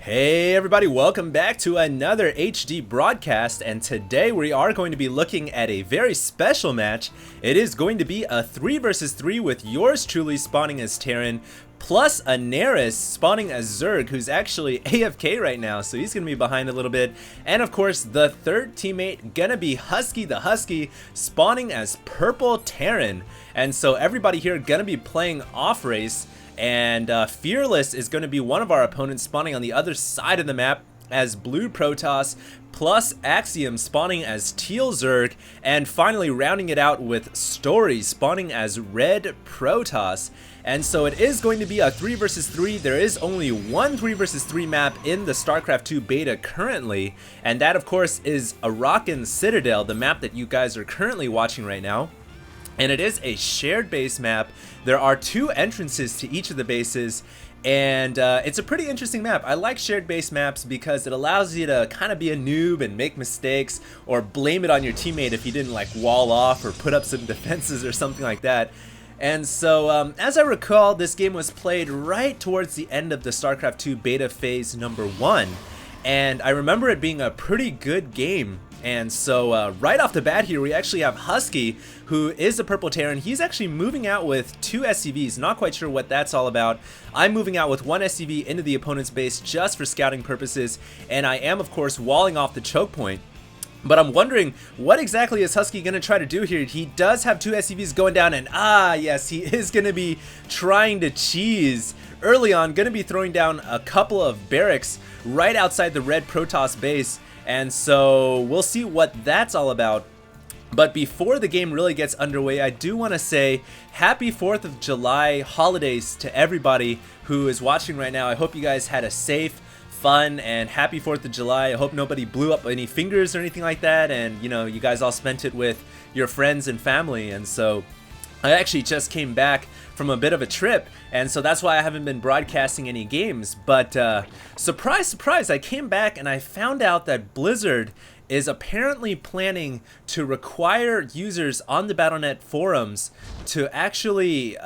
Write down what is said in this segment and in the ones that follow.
Hey everybody, welcome back to another HD broadcast, and today we are going to be looking at a very special match. It is going to be a 3 versus 3 with yours truly spawning as Terran, plus a Neris spawning as Zerg, who's actually AFK right now, so he's going to be behind a little bit. And of course, the third teammate gonna be Husky the Husky, spawning as Purple Terran. And so everybody here gonna be playing off race. And Fearless is going to be one of our opponents spawning on the other side of the map as Blue Protoss, plus Axiom spawning as Teal Zerg, and finally rounding it out with Story spawning as Red Protoss. And so it is going to be a 3 versus 3. There is only one 3 versus 3 map in the Starcraft 2 beta currently, and that of course is Arakan Citadel, the map that you guys are currently watching right now. And it is a shared base map. There are 2 entrances to each of the bases, and it's a pretty interesting map. I like shared base maps because it allows you to kind of be a noob and make mistakes, or blame it on your teammate if he didn't like wall off or put up some defenses or something like that. And so as I recall, this game was played right towards the end of the StarCraft 2 beta phase number 1, and I remember it being a pretty good game. And so right off the bat here, we actually have Husky, who is a Purple Terran. He's actually moving out with 2 SCVs, not quite sure what that's all about. I'm moving out with 1 SCV into the opponent's base just for scouting purposes, and I am of course walling off the choke point. But I'm wondering, what exactly is Husky going to try to do here? He does have 2 SCVs going down, and yes, he is going to be trying to cheese early on, going to be throwing down a couple of barracks right outside the Red Protoss base. And so we'll see what that's all about. But before the game really gets underway, I do want to say happy 4th of July holidays to everybody who is watching right now. I hope you guys had a safe, fun, and happy 4th of July. I hope nobody blew up any fingers or anything like that, and you know, you guys all spent it with your friends and family. And so I actually just came back from a bit of a trip, and so that's why I haven't been broadcasting any games. But surprise, surprise, I came back and I found out that Blizzard is apparently planning to require users on the Battle.net forums to actually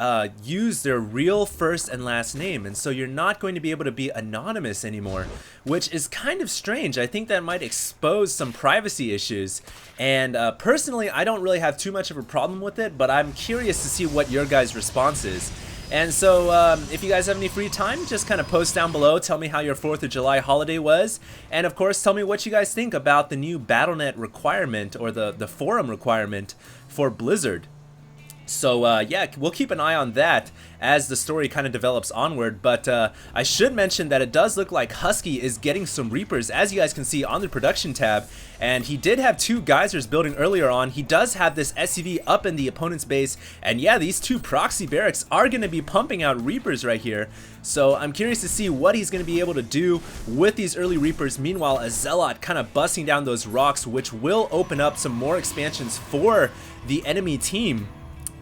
use their real first and last name, and so you're not going to be able to be anonymous anymore, which is kind of strange. I think that might expose some privacy issues, and personally I don't really have too much of a problem with it, but I'm curious to see what your guys' response is. And so if you guys have any free time, just kind of post down below, tell me how your 4th of July holiday was, and of course tell me what you guys think about the new Battle.net requirement, or the forum requirement for Blizzard. So yeah, we'll keep an eye on that as the story kind of develops onward. But I should mention that it does look like Husky is getting some Reapers, as you guys can see on the production tab. And he did have 2 geysers building earlier on. He does have this SCV up in the opponent's base. And yeah, these 2 proxy barracks are going to be pumping out Reapers right here. So I'm curious to see what he's going to be able to do with these early Reapers. Meanwhile, a Zealot kind of busting down those rocks, which will open up some more expansions for the enemy team.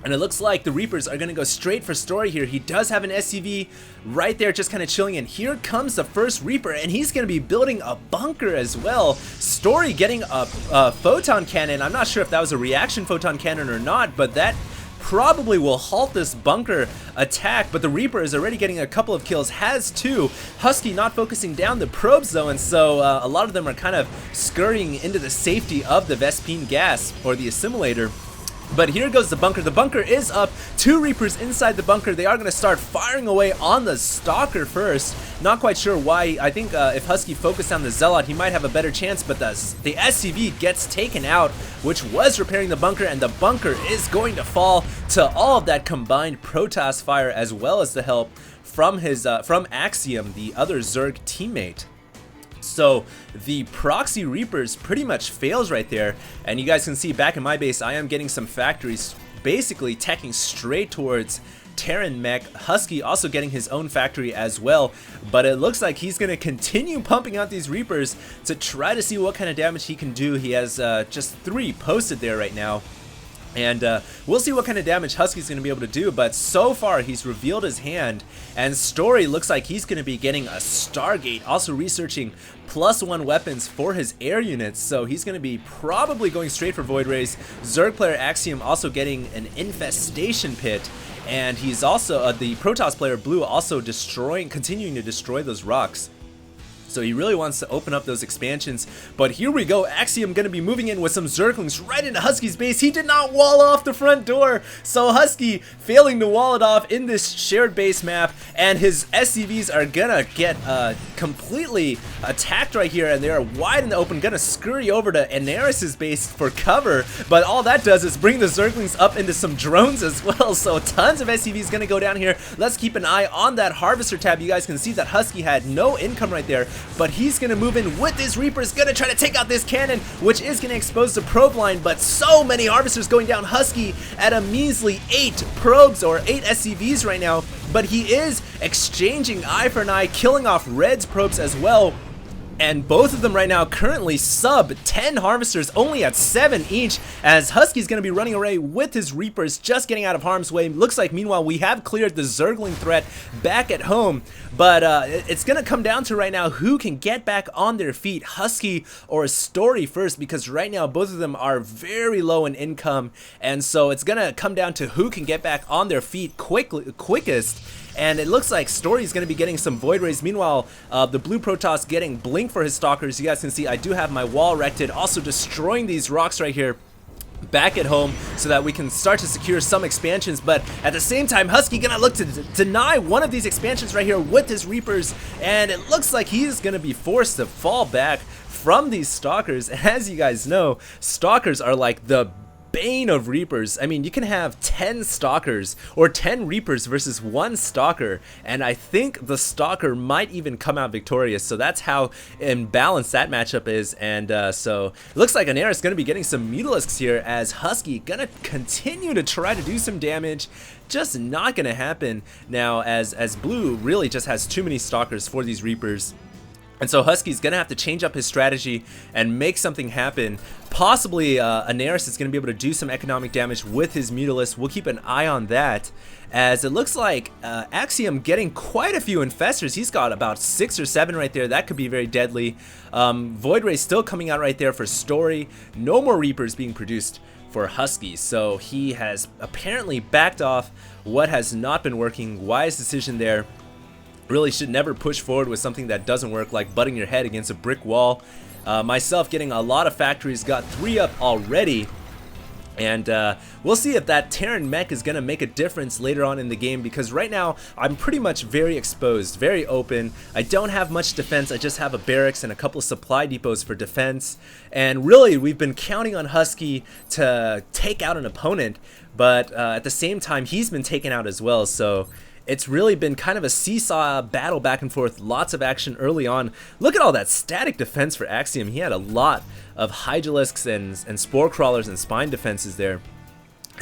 And it looks like the Reapers are going to go straight for Story here. He does have an SCV right there just kind of chilling, and here comes the first Reaper, and he's going to be building a bunker as well. Story getting a photon cannon. I'm not sure if that was a reaction photon cannon or not, but that probably will halt this bunker attack. But the Reaper is already getting a couple of kills, has 2. Husky not focusing down the probes though, and so a lot of them are kind of scurrying into the safety of the Vespene gas, or the assimilator. But here goes the bunker. The bunker is up. 2 Reapers inside the bunker. They are going to start firing away on the Stalker first. Not quite sure why. I think if Husky focused on the Zealot, he might have a better chance. But the SCV gets taken out, which was repairing the bunker. And the bunker is going to fall to all of that combined Protoss fire, as well as the help from from Axiom, the other Zerg teammate. So the proxy Reapers pretty much fails right there, and you guys can see back in my base I am getting some factories basically tacking straight towards Terran mech. Husky also getting his own factory as well, but it looks like he's going to continue pumping out these Reapers to try to see what kind of damage he can do. He has just 3 posted there right now. And we'll see what kind of damage Husky's going to be able to do, but so far he's revealed his hand, and Story looks like he's going to be getting a Stargate, also researching +1 weapons for his air units, so he's going to be probably going straight for Void Rays. Zerg player Axiom also getting an Infestation Pit, and he's also, the Protoss player Blue also continuing to destroy those rocks. So he really wants to open up those expansions. But here we go. Axiom going to be moving in with some Zerglings right into Husky's base. He did not wall off the front door. So Husky failing to wall it off in this shared base map. And his SCVs are going to get completely attacked right here. And they are wide in the open. Going to scurry over to Eneris's base for cover. But all that does is bring the Zerglings up into some drones as well. So tons of SCVs going to go down here. Let's keep an eye on that Harvester tab. You guys can see that Husky had no income right there. But he's going to move in with his Reapers, going to try to take out this cannon, which is going to expose the probe line, but so many Harvesters going down. Husky at a measly 8 probes or 8 SCVs right now, but he is exchanging eye for an eye, killing off Red's probes as well. And both of them right now currently sub 10 Harvesters, only at 7 each, as Husky's going to be running away with his Reapers, just getting out of harm's way. Looks like, meanwhile, we have cleared the Zergling threat back at home, but it's going to come down to right now who can get back on their feet, Husky or Story first, because right now both of them are very low in income, and so it's going to come down to who can get back on their feet quickest. And it looks like Story's going to be getting some Void Rays. Meanwhile, the Blue Protoss getting Blink for his Stalkers. You guys can see I do have my wall erected. Also destroying these rocks right here back at home so that we can start to secure some expansions. But at the same time, Husky going to look to deny one of these expansions right here with his Reapers. And it looks like he's going to be forced to fall back from these Stalkers. As you guys know, Stalkers are like the bane of Reapers. I mean, you can have 10 Stalkers or 10 Reapers versus 1 Stalker, and I think the Stalker might even come out victorious. So that's how imbalanced that matchup is. And so it looks like Eneris is going to be getting some Mutalisks here, as Husky going to continue to try to do some damage. Just not going to happen now, as Blue really just has too many Stalkers for these Reapers. And so Husky's going to have to change up his strategy and make something happen. Possibly Eneris is going to be able to do some economic damage with his Mutalisk. We'll keep an eye on that, as it looks like Axiom getting quite a few Infestors. He's got about 6 or 7 right there. That could be very deadly. Void Ray still coming out right there for Story. No more Reapers being produced for Husky. So he has apparently backed off what has not been working. Wise decision there. Really should never push forward with something that doesn't work, like butting your head against a brick wall. Myself getting a lot of factories, got 3 up already. And we'll see if that Terran mech is going to make a difference later on in the game, because right now I'm pretty much very exposed, very open. I don't have much defense. I just have a barracks and a couple of supply depots for defense. And really, we've been counting on Husky to take out an opponent, but at the same time, he's been taken out as well. So it's really been kind of a seesaw battle back and forth, lots of action early on. Look at all that static defense for Axiom. He had a lot of Hydralisks and Spore Crawlers and Spine defenses there.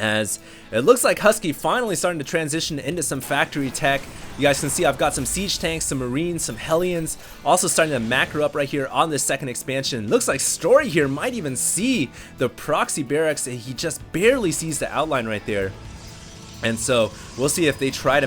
As it looks like Husky finally starting to transition into some factory tech. You guys can see I've got some Siege Tanks, some Marines, some Hellions, also starting to macro up right here on this second expansion. Looks like Story here might even see the Proxy Barracks. He just barely sees the outline right there. And so we'll see if they try to